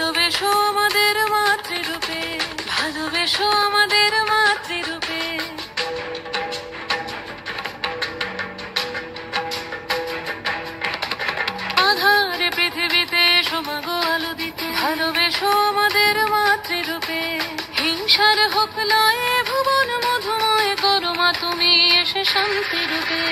ভালোবেসো আমাদের মাতৃরূপে, ভালোবেসো আমাদের মাতৃরূপে। আধারে পৃথিবীতে এসো মাগো আলো দিতে, ভালোবেসো আমাদের মাতৃরূপে। হিংসার হোক লয়ে ভুবন মধুময় করো মা তুমি এসে শান্তিরূপে।